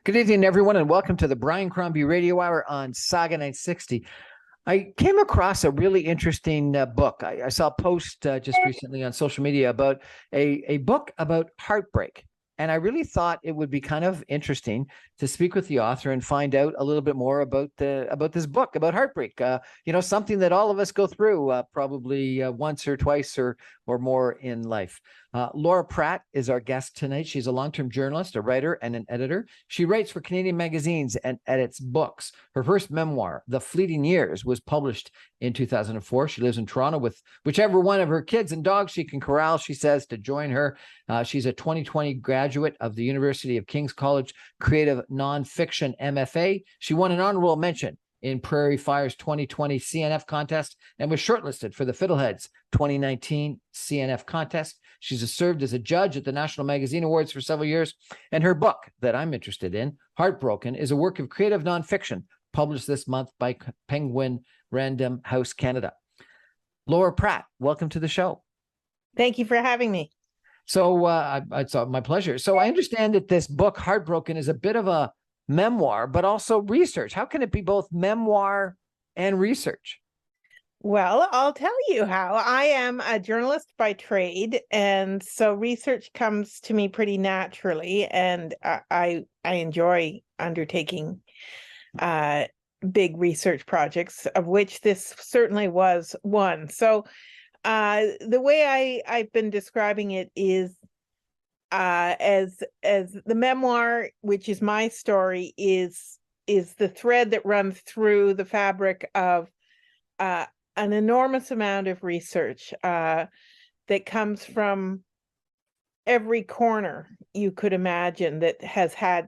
Good evening, everyone, and welcome to the Brian Crombie Radio Hour on Saga 960. I came across a really interesting book. I saw a post just recently on social media about a book about heartbreak. And I really thought it would be kind of interesting to speak with the author and find out a little bit more about this book about heartbreak. Something that all of us go through probably once or twice or more in life. Laura Pratt is our guest tonight. She's a long-term journalist, a writer, and an editor. She writes for Canadian magazines and edits books. Her first memoir, The Fleeting Years, was published in 2004. She lives in Toronto with whichever one of her kids and dogs she can corral, she says, to join her. She's a 2020 graduate of the University of King's College Creative Nonfiction MFA. She won an honorable mention in Prairie Fire's 2020 CNF contest and was shortlisted for the Fiddleheads 2019 CNF contest. She's served as a judge at the National Magazine Awards for several years. And her book that I'm interested in, HeartBroken, is a work of creative nonfiction published this month by Penguin Random House Canada. Laura Pratt, welcome to the show. Thank you for having me. So it's my pleasure. So I understand that this book, HeartBroken, is a bit of a memoir, but also research. How can it be both memoir and research? Well, I'll tell you how. I am a journalist by trade, and so research comes to me pretty naturally, and I enjoy undertaking big research projects, of which this certainly was one. So the way I've been describing it is as the memoir, which is my story, is the thread that runs through the fabric of an enormous amount of research that comes from every corner you could imagine that has had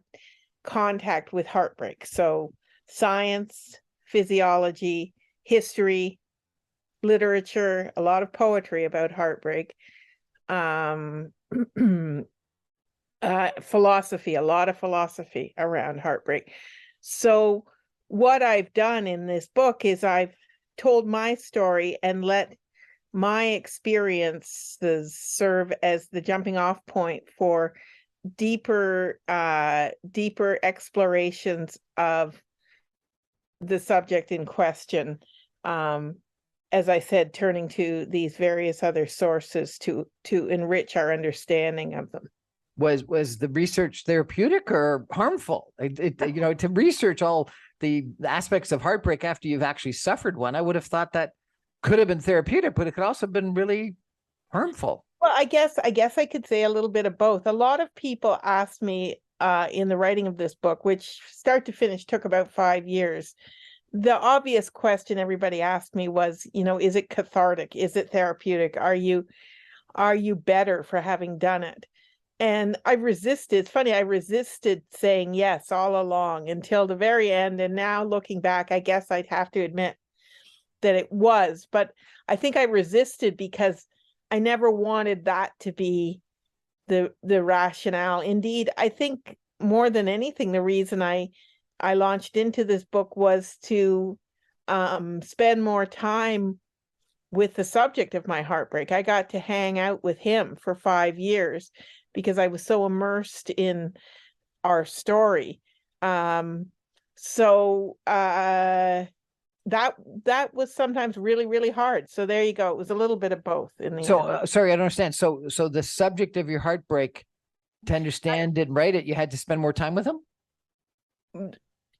contact with heartbreak. So science, physiology, history, literature, a lot of poetry about heartbreak, philosophy, a lot of philosophy around heartbreak. So what I've done in this book is I've told my story and let my experiences serve as the jumping off point for deeper explorations of the subject in question. As I said, turning to these various other sources to enrich our understanding of them. Was the research therapeutic or harmful? To research all the aspects of heartbreak after you've actually suffered one, I would have thought that could have been therapeutic, but it could also have been really harmful. Well, I guess I could say a little bit of both. A lot of people asked me in the writing of this book, which start to finish took about 5 years. The obvious question everybody asked me was, is it cathartic? Is it therapeutic? Are you better for having done it? And I resisted. It's funny, I resisted saying yes all along until the very end. And now looking back, I guess I'd have to admit that it was. But I think I resisted because I never wanted that to be the rationale. Indeed, I think more than anything, the reason I launched into this book was to spend more time with the subject of my heartbreak. I got to hang out with him for 5 years because I was so immersed in our story. So that was sometimes really, really hard. So there you go. It was a little bit of both in the end. Sorry, I don't understand. So the subject of your heartbreak, to understand, didn't write it. You had to spend more time with him?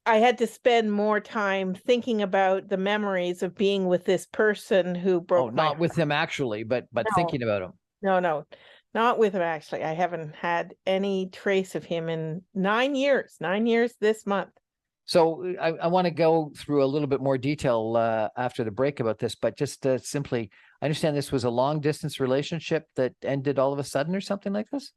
I had to spend more time thinking about the memories of being with this person who broke my heart. Not with him actually, but no. Thinking about him. No, not with him actually. I haven't had any trace of him in 9 years. 9 years this month. So I want to go through a little bit more detail after the break about this, but just simply, I understand this was a long distance relationship that ended all of a sudden or something like this?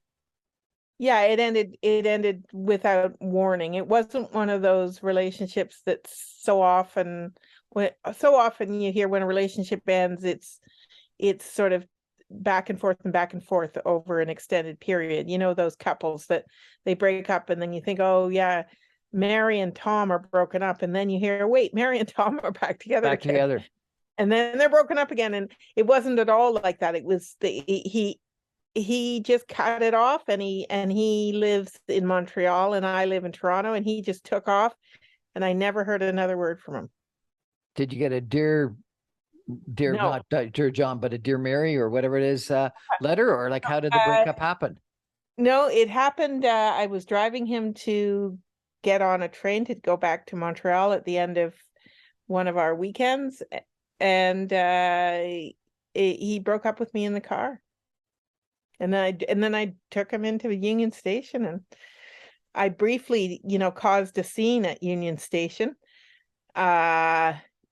Yeah, it ended without warning. It wasn't one of those relationships that so often you hear when a relationship ends, it's sort of back and forth over an extended period. Those couples that they break up and then you think, oh yeah, Mary and Tom are broken up, and then you hear, wait, Mary and Tom are back together again. And then they're broken up again. And it wasn't at all like that. It was he just cut it off, and he lives in Montreal and I live in Toronto, and he just took off, and I never heard another word from him. Did you get a dear, No. not dear John, but a dear Mary or whatever it is letter, or like how did the Uh, breakup happen? no, it happened. I was driving him to get on a train to go back to Montreal at the end of one of our weekends, and he broke up with me in the car. And then I took him into Union Station, and I briefly, caused a scene at Union Station,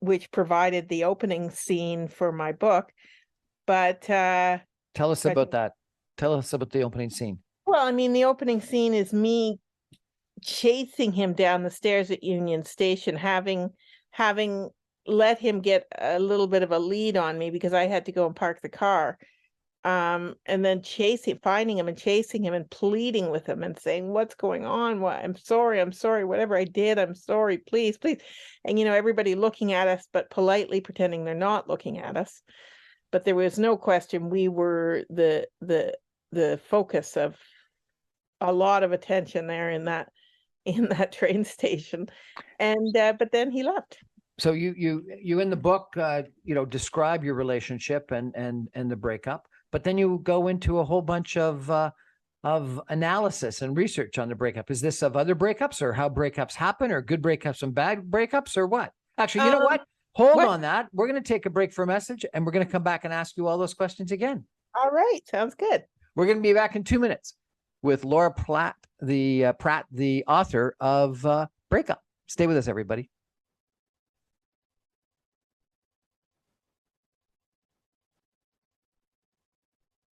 which provided the opening scene for my book. But Tell us about that. Tell us about the opening scene. well, I mean, the opening scene is me chasing him down the stairs at Union Station, having let him get a little bit of a lead on me because I had to go and park the car. And then finding him and chasing him and pleading with him and saying, "What's going on? What? I'm sorry, whatever I did, I'm sorry, please, please." And everybody looking at us, but politely pretending they're not looking at us. But there was no question we were the focus of a lot of attention there in that train station. And but then he left. So you in the book describe your relationship and the breakup, but then you go into a whole bunch of analysis and research on the breakup. Is this of other breakups, or how breakups happen, or good breakups and bad breakups, or what? Actually, you know what? Hold on that. We're going to take a break for a message, and we're going to come back and ask you all those questions again. All right. Sounds good. We're going to be back in 2 minutes with Laura Platt, the author of Breakup. Stay with us, everybody.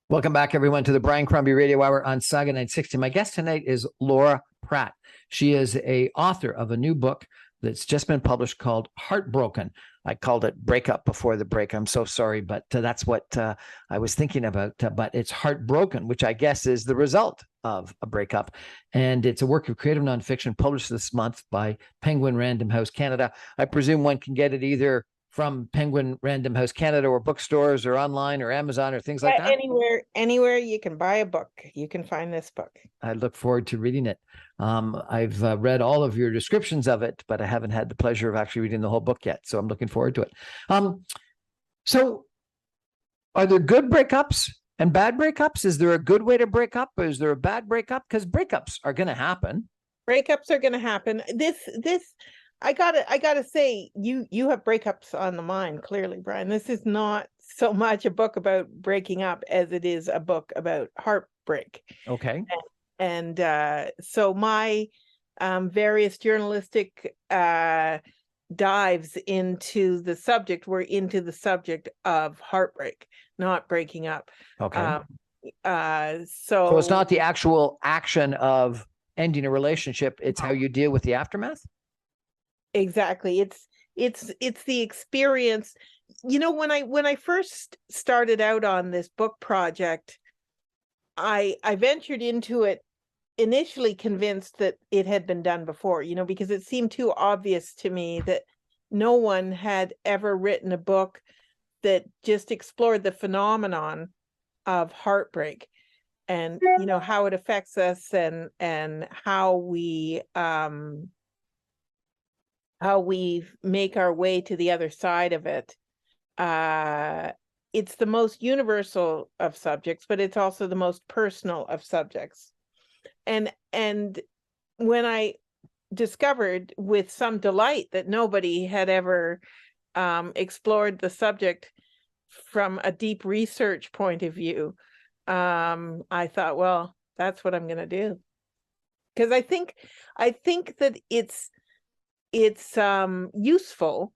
Welcome back, everyone, to the Brian Crombie Radio Hour on Saga 960. My guest tonight is Laura Platt. She is a author of a new book that's just been published called HeartBroken. I called it Breakup before the break. I'm so sorry, but that's what I was thinking about. But it's HeartBroken, which I guess is the result of a breakup. And it's a work of creative nonfiction published this month by Penguin Random House Canada. I presume one can get it either from Penguin Random House Canada or bookstores or online or Amazon or things like that? Anywhere you can buy a book, you can find this book. I look forward to reading it. I've read all of your descriptions of it, but I haven't had the pleasure of actually reading the whole book yet. So I'm looking forward to it. So are there good breakups and bad breakups? Is there a good way to break up? Or is there a bad breakup? Because breakups are going to happen. Breakups are going to happen. I gotta say, you have breakups on the mind, clearly, Brian. This is not so much a book about breaking up as it is a book about heartbreak. Okay. And so my various journalistic dives into the subject were into the subject of heartbreak, not breaking up. Okay. So it's not the actual action of ending a relationship, it's how you deal with the aftermath? Exactly. It's the experience. When I first started out on this book project, I ventured into it initially convinced that it had been done before, because it seemed too obvious to me that no one had ever written a book that just explored the phenomenon of heartbreak and how it affects us and how we make our way to the other side of it. It's the most universal of subjects, but it's also the most personal of subjects. And when I discovered with some delight that nobody had ever explored the subject from a deep research point of view, I thought, well, that's what I'm going to do. Because I think that it's useful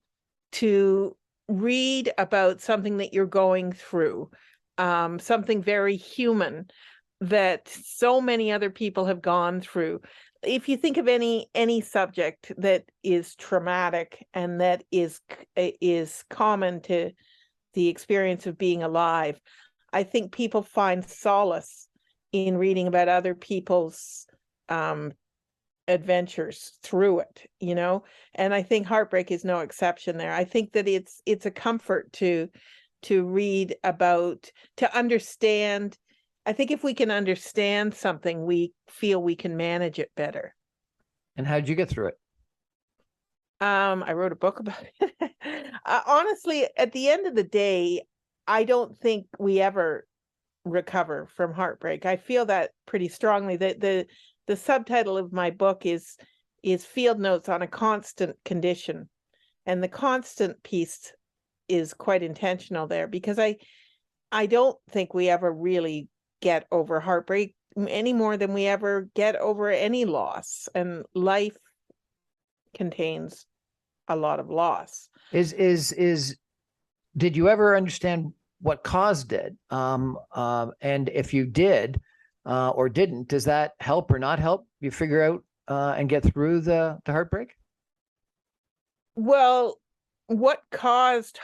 to read about something that you're going through, something very human that so many other people have gone through. If you think of any subject that is traumatic and that is common to the experience of being alive, I think people find solace in reading about other people's adventures through it, and I think heartbreak is no exception there. I think that it's a comfort to read about, to understand I think if we can understand something, we feel we can manage it better. And how did you get through it? I wrote a book about it. Honestly, at the end of the day, I don't think we ever recover from heartbreak. I feel that pretty strongly. The subtitle of my book is Field Notes on a Constant Condition. And the constant piece is quite intentional there, because I don't think we ever really get over heartbreak any more than we ever get over any loss. And life contains a lot of loss. Did you ever understand what caused it? And if you did or didn't, does that help or not help you figure out and get through the heartbreak? Well, what caused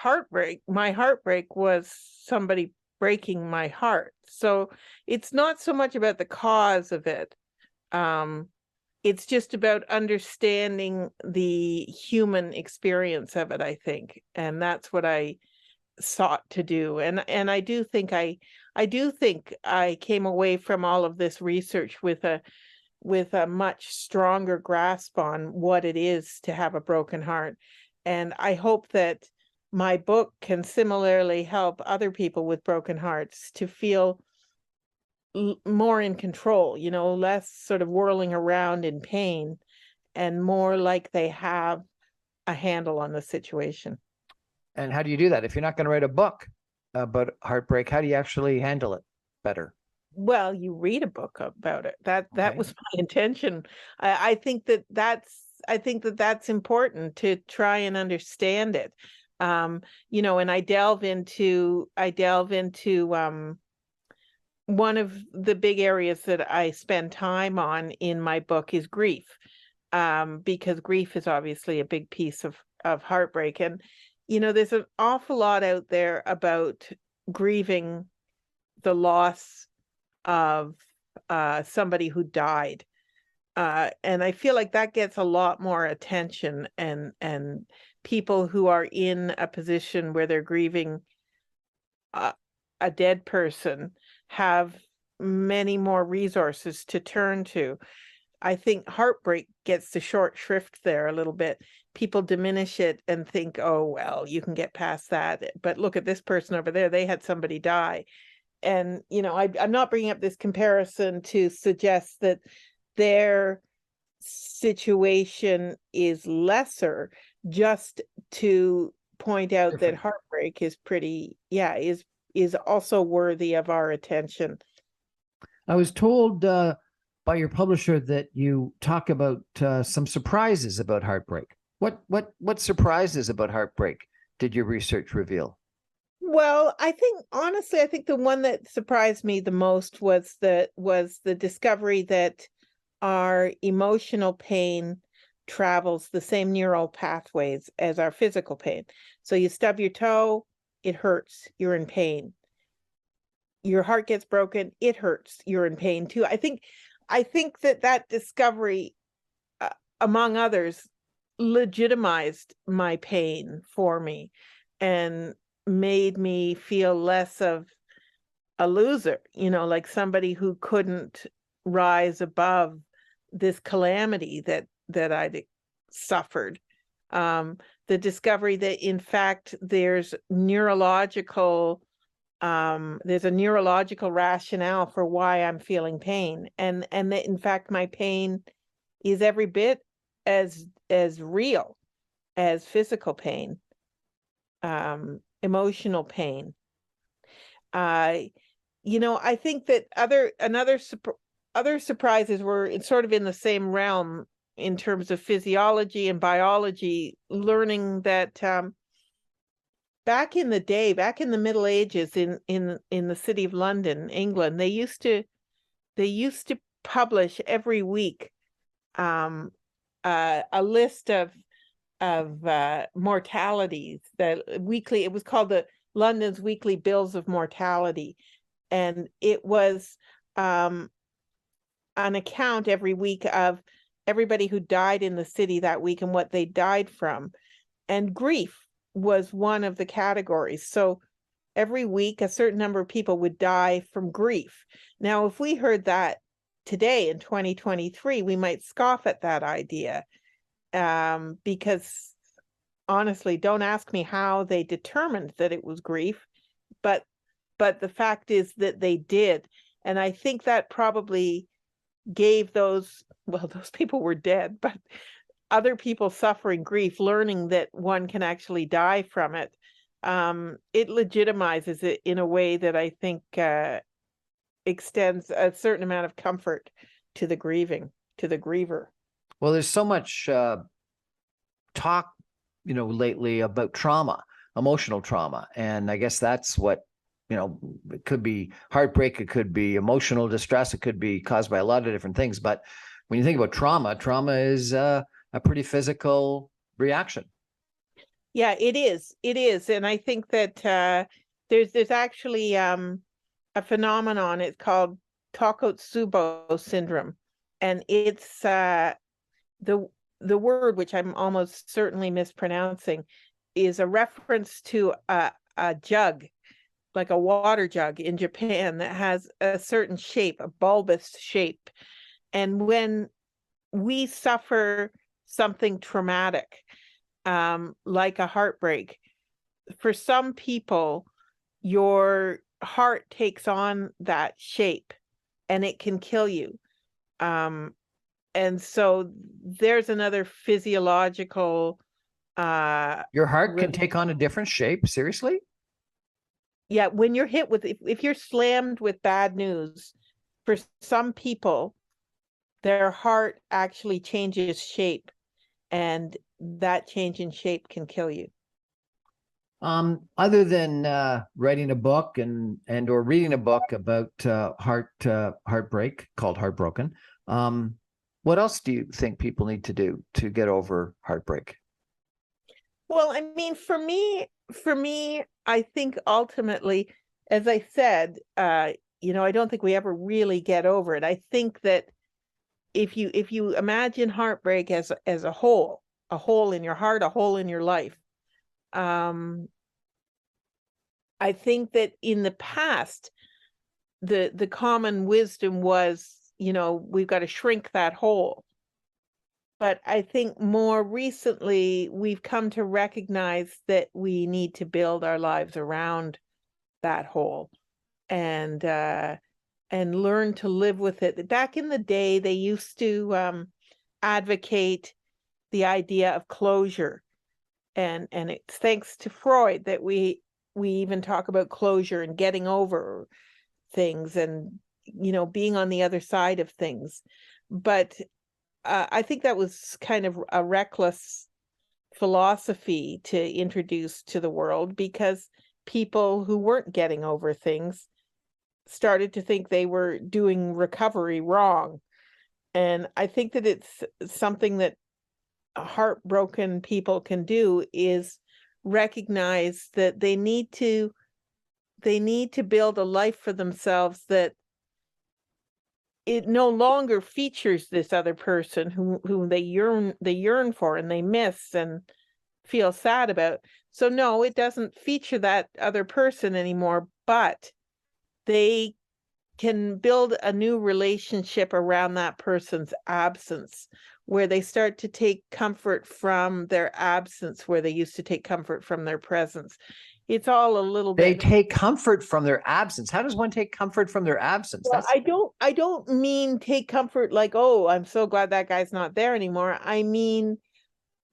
my heartbreak, was somebody breaking my heart. So it's not so much about the cause of it. It's just about understanding the human experience of it, I think. And that's what I sought to do. And I do think I came away from all of this research with a much stronger grasp on what it is to have a broken heart. And I hope that my book can similarly help other people with broken hearts to feel more in control, less sort of whirling around in pain, and more like they have a handle on the situation. And how do you do that? If you're not going to write a book about heartbreak, how do you actually handle it better? Well, you read a book about it. That was my intention. I think that's important, to try and understand it. And I delve into one of the big areas that I spend time on in my book is grief, because grief is obviously a big piece of heartbreak. And there's an awful lot out there about grieving the loss of somebody who died, and I feel like that gets a lot more attention, and people who are in a position where they're grieving a dead person have many more resources to turn to. I think heartbreak gets the short shrift there a little bit. People diminish it and think, oh, well, you can get past that. But look at this person over there. They had somebody die. And, I'm not bringing up this comparison to suggest that their situation is lesser, just to point out Different. that heartbreak is is also worthy of our attention. I was told by your publisher that you talk about some surprises about heartbreak. What surprises about heartbreak did your research reveal? Well, I think the one that surprised me the most was the discovery that our emotional pain travels the same neural pathways as our physical pain. So you stub your toe, it hurts, you're in pain. Your heart gets broken, it hurts, you're in pain too. I think that discovery, among others, legitimized my pain for me and made me feel less of a loser, like somebody who couldn't rise above this calamity that I'd suffered. The discovery that, in fact, there's a neurological rationale for why I'm feeling pain, and that, in fact, my pain is every bit as real as physical pain, emotional pain. I think that other surprises were sort of in the same realm in terms of physiology and biology, learning that back in the Middle Ages, in the city of London, England, they used to publish every week a list of mortalities. It was called the London's Weekly Bills of Mortality, and it was an account every week of everybody who died in the city that week and what they died from. And grief was one of the categories. So every week a certain number of people would die from grief. Now, if we heard that today in 2023, we might scoff at that idea, because honestly, don't ask me how they determined that it was grief, but the fact is that they did. And I think that probably gave those people were dead, but other people suffering grief, learning that one can actually die from it, it legitimizes it in a way that I think extends a certain amount of comfort to the griever. Well, there's so much talk, lately about trauma, emotional trauma. And I guess that's what, it could be heartbreak, it could be emotional distress, it could be caused by a lot of different things. But when you think about trauma is a pretty physical reaction. Yeah, it is. It is. And I think that there's actually a phenomenon. It's called Takotsubo syndrome. And it's the word, which I'm almost certainly mispronouncing, is a reference to a jug, like a water jug in Japan, that has a certain shape, a bulbous shape. And when we suffer something traumatic, like a heartbreak, for some people, your heart takes on that shape and it can kill you. And so there's another physiological your heart can take on a different shape. Seriously? Yeah, when you're hit with, if you're slammed with bad news, for some people, their heart actually changes shape, and that change in shape can kill you. Other than writing a book and or reading a book about heartbreak called HeartBroken, what else do you think people need to do to get over heartbreak? Well, I mean, for me, I think ultimately, as I said, I don't think we ever really get over it. I think that if you imagine heartbreak as a hole in your heart, a hole in your life, I think that in the past, the common wisdom was, we've got to shrink that hole. But I think more recently, we've come to recognize that we need to build our lives around that hole and learn to live with it. Back in the day, they used to advocate the idea of closure. And it's thanks to Freud that we even talk about closure and getting over things and, being on the other side of things. But I think that was kind of a reckless philosophy to introduce to the world, because people who weren't getting over things started to think they were doing recovery wrong. And I think that it's something that heartbroken people can do, is recognize that they need to build a life for themselves that it no longer features this other person who they yearn for and they miss and feel sad about. So no, it doesn't feature that other person anymore, but they can build a new relationship around that person's absence, where they start to take comfort from their absence, where they used to take comfort from their presence. It's all a little They bit. take comfort from their absence. How does one take comfort from their absence? Well, I don't mean take comfort like, oh, I'm so glad that guy's not there anymore. I mean,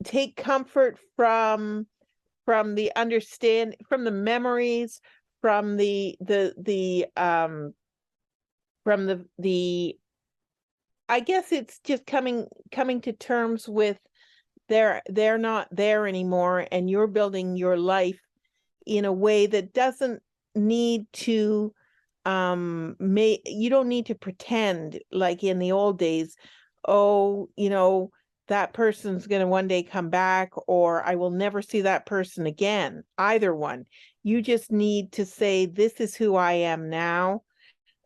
take comfort from the understand, from the memories, from the I guess it's just coming to terms with they're not there anymore, and you're building your life in a way that doesn't need to you don't need to pretend like in the old days, oh, that person's going to one day come back, or I will never see that person again. Either one. You just need to say, this is who I am now.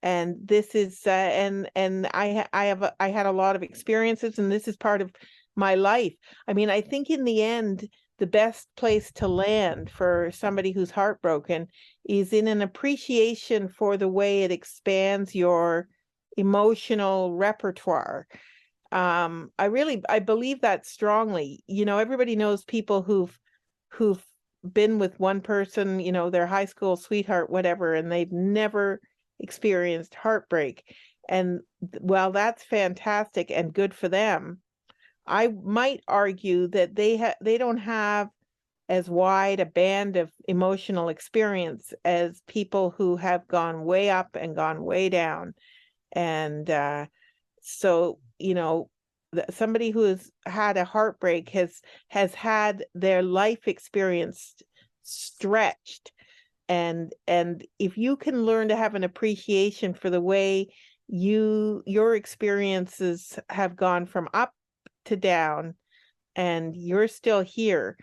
And this is and I had a lot of experiences, and this is part of my life. I mean, I think in the end, the best place to land for somebody who's heartbroken is in an appreciation for the way it expands your emotional repertoire. I believe that strongly. Everybody knows people who've been with one person, their high school sweetheart, whatever, and they've never experienced heartbreak. And while that's fantastic and good for them, I might argue that they don't have as wide a band of emotional experience as people who have gone way up and gone way down. And so, somebody who has had a heartbreak has had their life experience stretched. And if you can learn to have an appreciation for the way your experiences have gone from up to down and you're still here,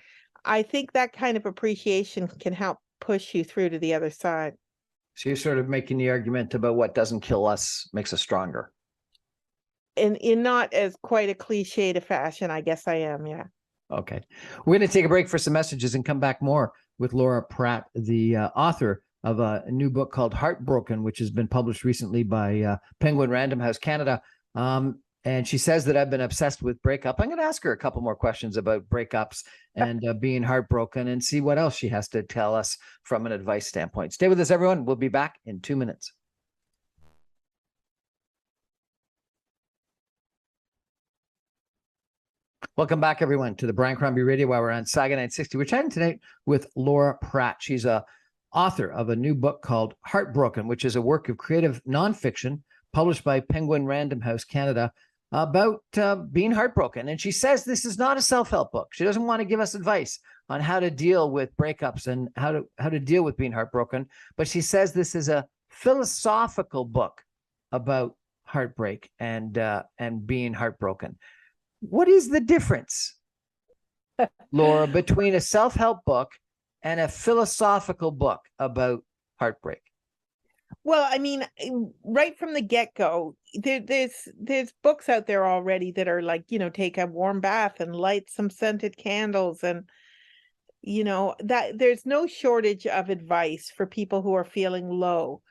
I think that kind of appreciation can help push you through to the other side. So you're sort of making the argument about what doesn't kill us makes us stronger. In not as quite a cliched fashion, I guess I am, yeah. Okay. We're going to take a break for some messages and come back more with Laura Pratt, the author of a new book called HeartBroken, which has been published recently by Penguin Random House Canada. And she says that I've been obsessed with breakup. I'm going to ask her a couple more questions about breakups and being heartbroken and see what else she has to tell us from an advice standpoint. Stay with us, everyone. We'll be back in 2 minutes. Welcome back, everyone, to the Brian Crombie Radio Hour on Saga 960. We're chatting tonight with Laura Pratt. She's a author of a new book called HeartBroken, which is a work of creative nonfiction published by Penguin Random House Canada about being heartbroken. And she says this is not a self-help book. She doesn't want to give us advice on how to deal with breakups and how to deal with being heartbroken. But she says this is a philosophical book about heartbreak and being heartbroken. What is the difference, Laura, between a self-help book and a philosophical book about heartbreak? Well, I mean, right from the get-go, there's books out there already that are like, take a warm bath and light some scented candles, and that there's no shortage of advice for people who are feeling low.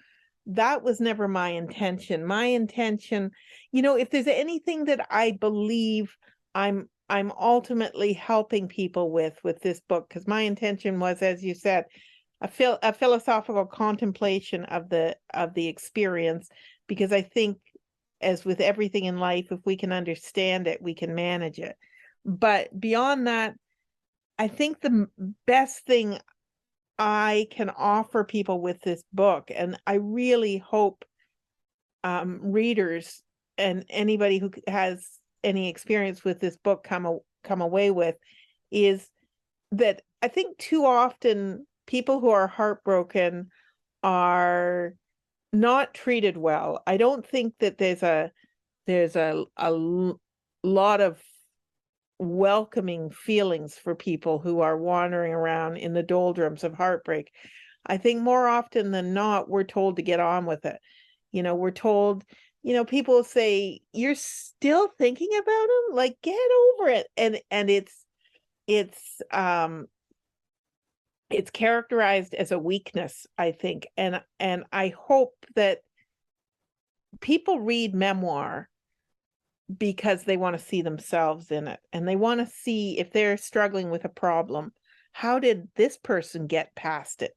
That was never my intention. My intention, if there's anything that I believe I'm ultimately helping people with this book, because my intention was, as you said, a philosophical contemplation of the experience, because I think, as with everything in life, if we can understand it, we can manage it. But beyond that, I think the best thing I can offer people with this book, and I really hope readers and anybody who has any experience with this book come away with, is that I think too often people who are heartbroken are not treated well. I don't think that there's a lot of welcoming feelings for people who are wandering around in the doldrums of heartbreak. I think more often than not, we're told to get on with it. We're told, people say, you're still thinking about him? Like, get over it. And it's characterized as a weakness, I think. And I hope that people read memoir because they want to see themselves in it, and they want to see, if they're struggling with a problem, how did this person get past it?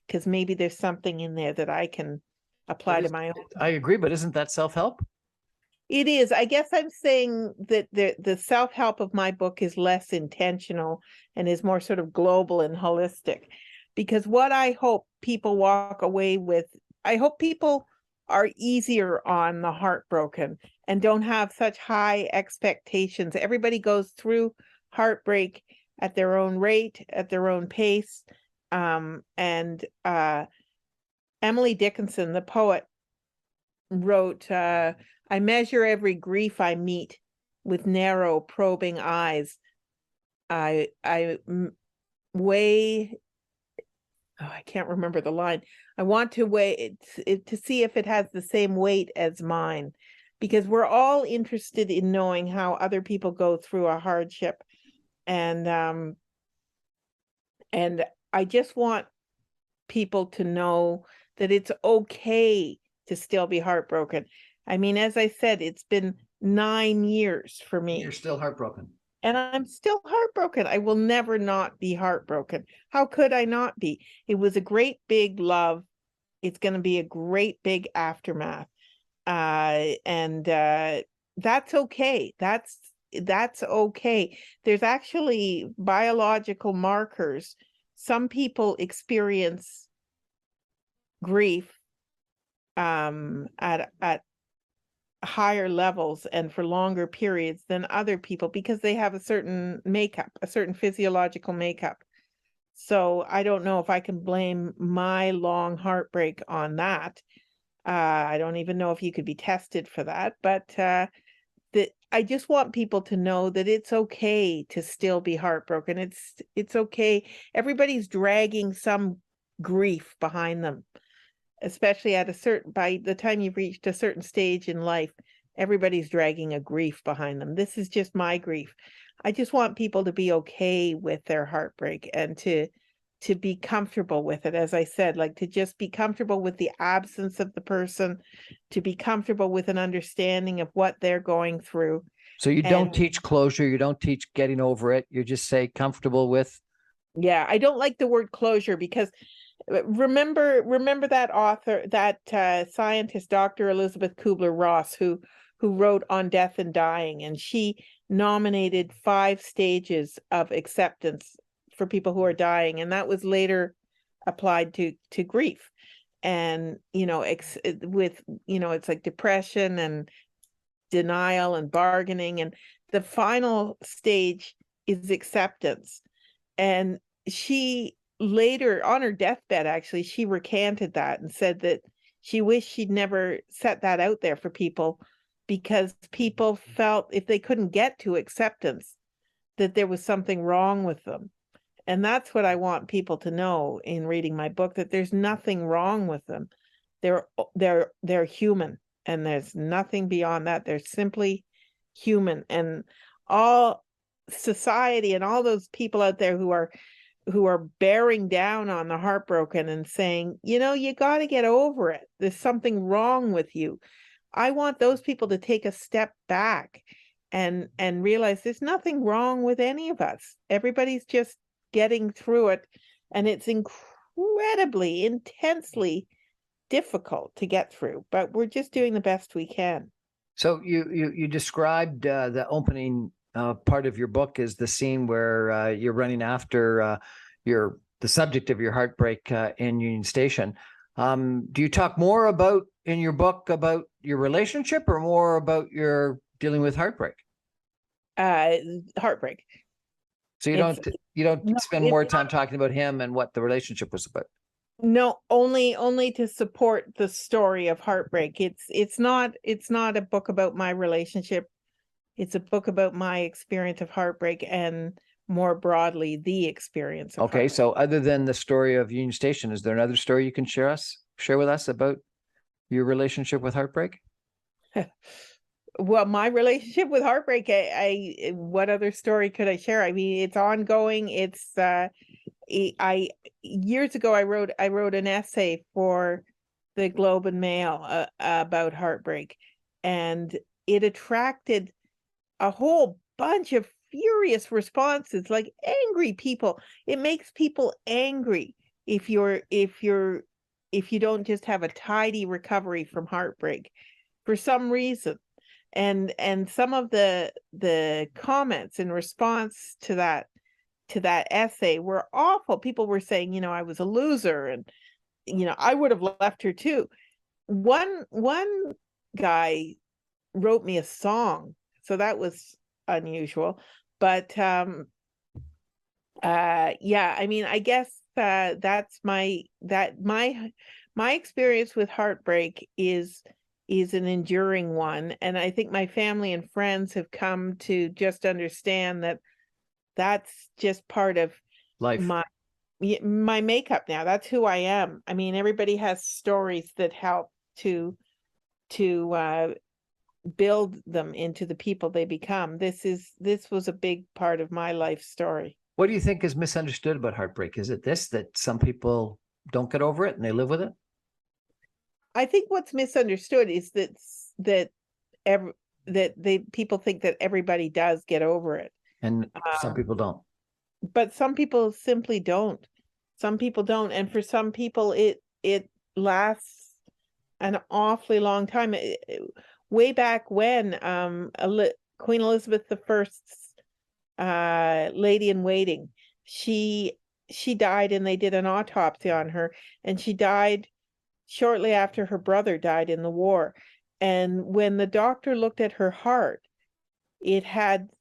Because maybe there's something in there that I can apply to my own. I agree, but isn't that self-help? It is. I guess I'm saying that the self-help of my book is less intentional and is more sort of global and holistic, because what I hope people walk away with, I hope people are easier on the heartbroken and don't have such high expectations. Everybody goes through heartbreak at their own rate, at their own pace. And Emily Dickinson, the poet, wrote, I measure every grief I meet with narrow, probing eyes. I weigh, I can't remember the line. I want to weigh it to see if it has the same weight as mine, because we're all interested in knowing how other people go through a hardship. And And I just want people to know that it's okay to still be heartbroken. I mean, as I said, it's been 9 years for me. You're still heartbroken. And I'm still heartbroken. I will never not be heartbroken. How could I not be? It was a great big love. It's going to be a great big aftermath. And that's okay. That's okay. There's actually biological markers. Some people experience grief at higher levels and for longer periods than other people because they have a certain makeup, a certain physiological makeup. So I don't know if I can blame my long heartbreak on that. I don't even know if you could be tested for that, but that I just want people to know that it's okay to still be heartbroken. It's okay. Everybody's dragging some grief behind them, especially by the time you've reached a certain stage in life, everybody's dragging a grief behind them. This is just my grief. I just want people to be okay with their heartbreak and to be comfortable with it. As I said, like to just be comfortable with the absence of the person, to be comfortable with an understanding of what they're going through. So you don't teach closure, you don't teach getting over it, you just say comfortable with. Yeah, I don't like the word closure because remember that author, that scientist, Dr. Elizabeth Kubler-Ross, who wrote On Death and Dying, and she nominated 5 stages of acceptance for people who are dying, and that was later applied to grief. And with it's like depression and denial and bargaining, and the final stage is acceptance. And she later, on her deathbed, actually, she recanted that and said that she wished she'd never set that out there for people because people felt if they couldn't get to acceptance, that there was something wrong with them. And that's what I want people to know in reading my book, that there's nothing wrong with them. They're human, and there's nothing beyond that. They're simply human. And all society and all those people out there who are bearing down on the heartbroken and saying, you got to get over it. There's something wrong with you. I want those people to take a step back and realize there's nothing wrong with any of us. Everybody's just getting through it, and it's incredibly, intensely difficult to get through, but we're just doing the best we can. So you described the opening part of your book is the scene where you're running after the subject of your heartbreak in Union Station. Do you talk more about in your book about your relationship or more about your dealing with heartbreak? Heartbreak. So you don't spend more time talking about him and what the relationship was about. No, only to support the story of heartbreak. It's not a book about my relationship. It's a book about my experience of heartbreak and more broadly the experience of heartbreak. So other than the story of Union Station, is there another story you can share with us about your relationship with heartbreak? Well, my relationship with heartbreak, I what other story could I share? I mean, it's ongoing. It's years ago I wrote an essay for the Globe and Mail about heartbreak, and it attracted a whole bunch of furious responses, like angry people. It makes people angry if you don't just have a tidy recovery from heartbreak for some reason. And some of the comments in response to that essay were awful. People were saying, I was a loser, and I would have left her too. One guy wrote me a song, so that was unusual. But yeah, I mean, I guess that's my experience with heartbreak is an enduring one, and I think my family and friends have come to just understand that that's just part of life, my makeup now. That's who I am. I mean, everybody has stories that help to build them into the people they become. This was a big part of my life story. What do you think is misunderstood about heartbreak? Is it this, that some people don't get over it and they live with it? I think what's misunderstood is that people think that everybody does get over it. And some people don't. But some people simply don't. Some people don't. And for some people, it lasts an awfully long time. Way back when, Queen Elizabeth I, lady in waiting, she died, and they did an autopsy on her, and she died shortly after her brother died in the war. And when the doctor looked at her heart, it had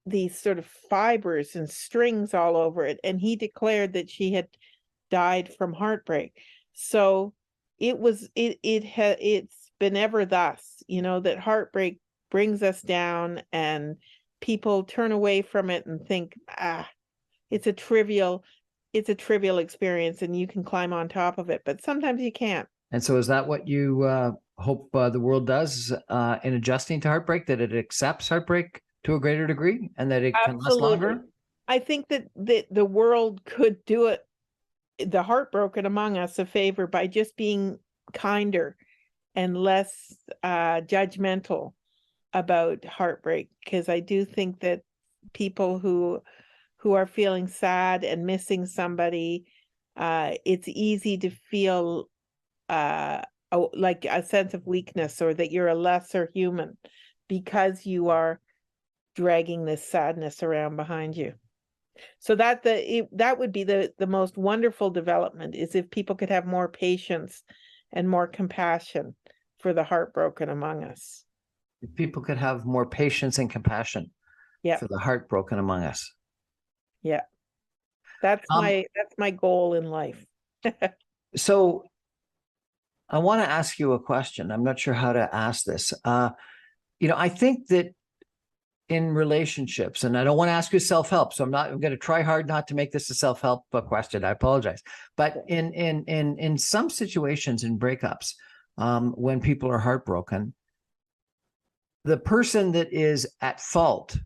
these sort of fibers and strings all over it, and he declared that she had died from heartbreak. So it's been ever thus, that heartbreak brings us down, and people turn away from it and think, it's a trivial experience, and you can climb on top of it, but sometimes you can't. And so is that what you hope the world does in adjusting to heartbreak, that it accepts heartbreak to a greater degree and that it can last longer? I think that the world could do it, the heartbroken among us, a favor by just being kinder and less judgmental about heartbreak, because I do think that people who are feeling sad and missing somebody, it's easy to feel like a sense of weakness, or that you're a lesser human because you are dragging this sadness around behind you. So that would be the most wonderful development, is if people could have more patience and more compassion for the heartbroken among us. If people could have more patience and compassion for the heartbroken among us. Yeah. That's my goal in life. So I want to ask you a question. I'm not sure how to ask this. I think that in relationships, and I don't want to ask you self-help, so I'm going to try hard not to make this a self-help question. I apologize. But in some situations, in breakups, when people are heartbroken, the person that is at fault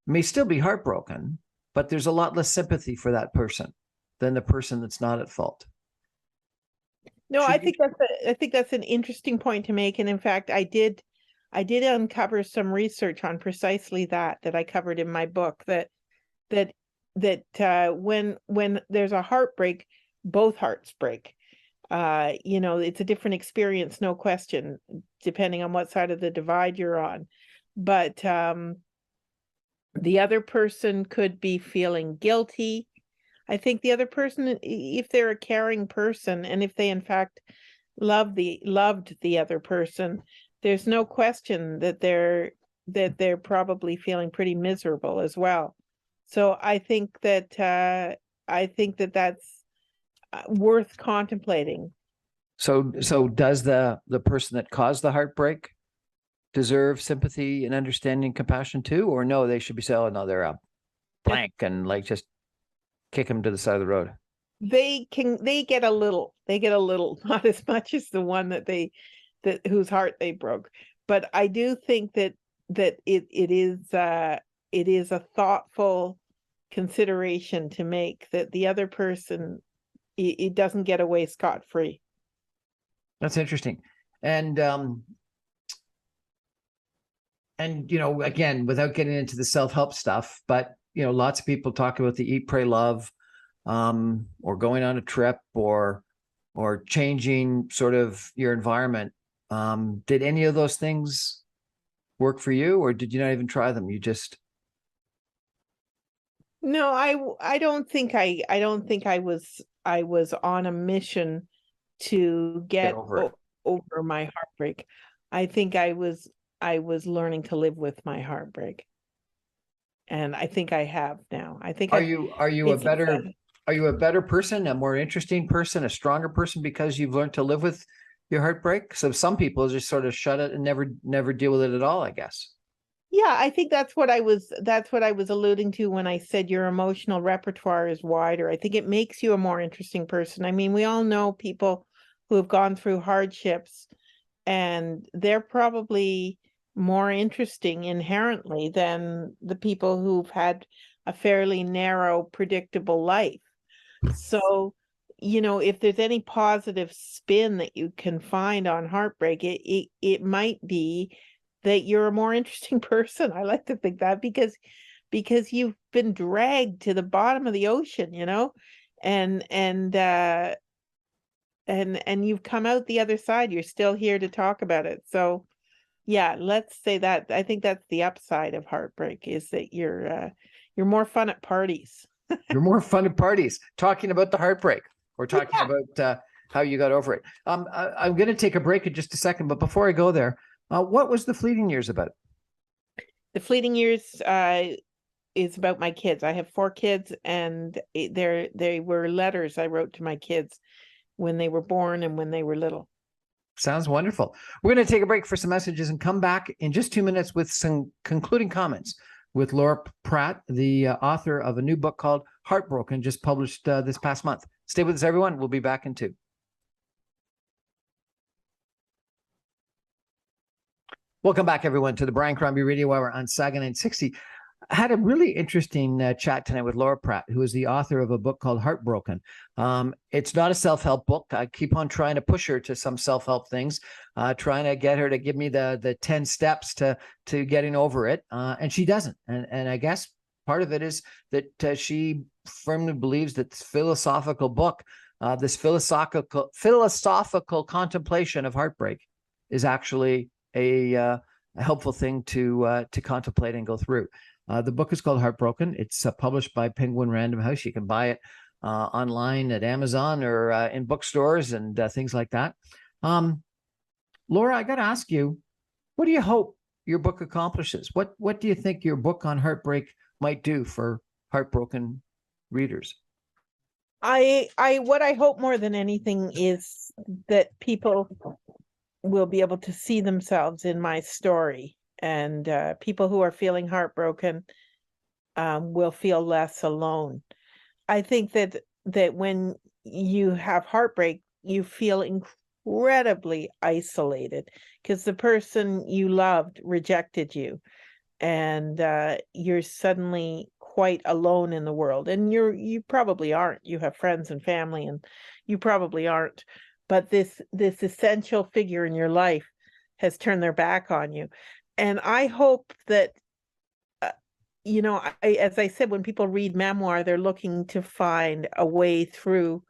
may still be heartbroken, but there's a lot less sympathy for that person than the person that's not at fault. No, I think that's an interesting point to make. And in fact, I did uncover some research on precisely that I covered in my book, that when there's a heartbreak, both hearts break. It's a different experience, no question, depending on what side of the divide you're on. But the other person could be feeling guilty. I think the other person, if they're a caring person, and if they in fact loved the other person, there's no question that they're probably feeling pretty miserable as well. So I think that that's worth contemplating. So does the person that caused the heartbreak deserve sympathy and understanding, compassion too, or no? They should be saying, "Oh no, they're a blank," and like just kick them to the side of the road. They get a little, not as much as the one whose heart they broke. But I do think that it is a thoughtful consideration to make, that the other person, it doesn't get away scot-free. That's interesting. And again, without getting into the self-help stuff, but lots of people talk about the eat, pray, love, or going on a trip, or changing sort of your environment. Did any of those things work for you, or did you not even try them? You just... No, I don't think I was on a mission to get over my heartbreak. I think I was learning to live with my heartbreak. And I think I have now. I think are you a better person, a more interesting person, a stronger person, because you've learned to live with your heartbreak? So some people just sort of shut it and never deal with it at all, I guess. Yeah, I think that's what I was alluding to when I said your emotional repertoire is wider. I think it makes you a more interesting person. I mean, we all know people who have gone through hardships, and they're probably more interesting inherently than the people who've had a fairly narrow, predictable life. So, if there's any positive spin that you can find on heartbreak, it might be that you're a more interesting person. I like to think that because you've been dragged to the bottom of the ocean, and you've come out the other side. You're still here to talk about it. So yeah, let's say that. I think that's the upside of heartbreak, is that you're more fun at parties. You're more fun at parties talking about the heartbreak or talking about how you got over it. I'm going to take a break in just a second, but before I go there, what was The Fleeting Years about? The Fleeting Years is about my kids. I have 4 kids, and they were letters I wrote to my kids when they were born and when they were little. Sounds wonderful. We're going to take a break for some messages and come back in just 2 minutes with some concluding comments with Laura Platt, the author of a new book called HeartBroken, just published this past month. Stay with us, everyone. We'll be back in 2. Welcome back, everyone, to the Brian Crombie Radio Hour on Saga 960. I had a really interesting chat tonight with Laura Platt, who is the author of a book called HeartBroken. It's not a self-help book. I keep on trying to push her to some self-help things, trying to get her to give me the 10 steps to getting over it. And she doesn't. And I guess part of it is that she firmly believes that this philosophical book, this philosophical contemplation of heartbreak, is actually a helpful thing to contemplate and go through. The book is called HeartBroken. It's published by Penguin Random House. You can buy it online at Amazon or in bookstores and things like that. Laura, I got to ask you, what do you hope your book accomplishes? What do you think your book on heartbreak might do for heartbroken readers? What I hope more than anything is that people will be able to see themselves in my story. And people who are feeling heartbroken will feel less alone. I think that when you have heartbreak, you feel incredibly isolated because the person you loved rejected you, and you're suddenly quite alone in the world. And you probably aren't. You have friends and family, and you probably aren't. But this essential figure in your life has turned their back on you. And I hope that, as I said, when people read memoir, they're looking to find a way through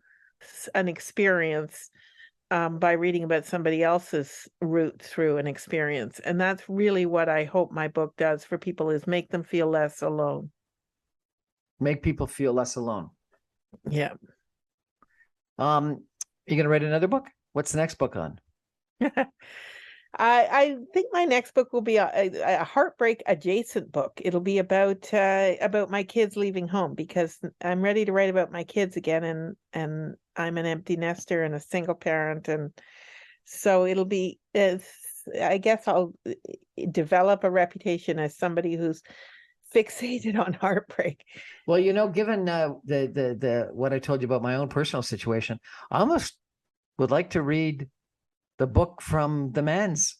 an experience by reading about somebody else's route through an experience. And that's really what I hope my book does for people, is make them feel less alone. Make people feel less alone. Yeah. Are you going to write another book? What's the next book on? I think my next book will be a heartbreak adjacent book. It'll be about my kids leaving home, because I'm ready to write about my kids again, and I'm an empty nester and a single parent, and so it'll be. I guess I'll develop a reputation as somebody who's fixated on heartbreak. Well, given the what I told you about my own personal situation, I almost would like to read the book from the man's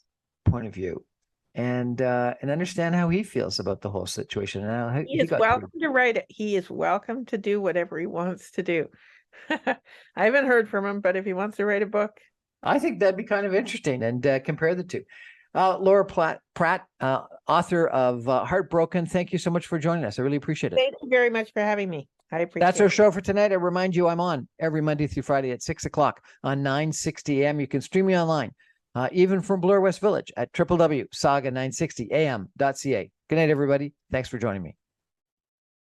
point of view, and understand how he feels about the whole situation. And he is welcome to write it. He is welcome to do whatever he wants to do. I haven't heard from him, but if he wants to write a book, I think that'd be kind of interesting, and compare the two. Laura Platt, author of HeartBroken, thank you so much for joining us. I really appreciate it. Thank you very much for having me. I appreciate it. That's our show for tonight. I remind you, I'm on every Monday through Friday at 6 o'clock on 960 AM. You can stream me online, even from Bloor West Village at www.saga960am.ca. Good night, everybody. Thanks for joining me.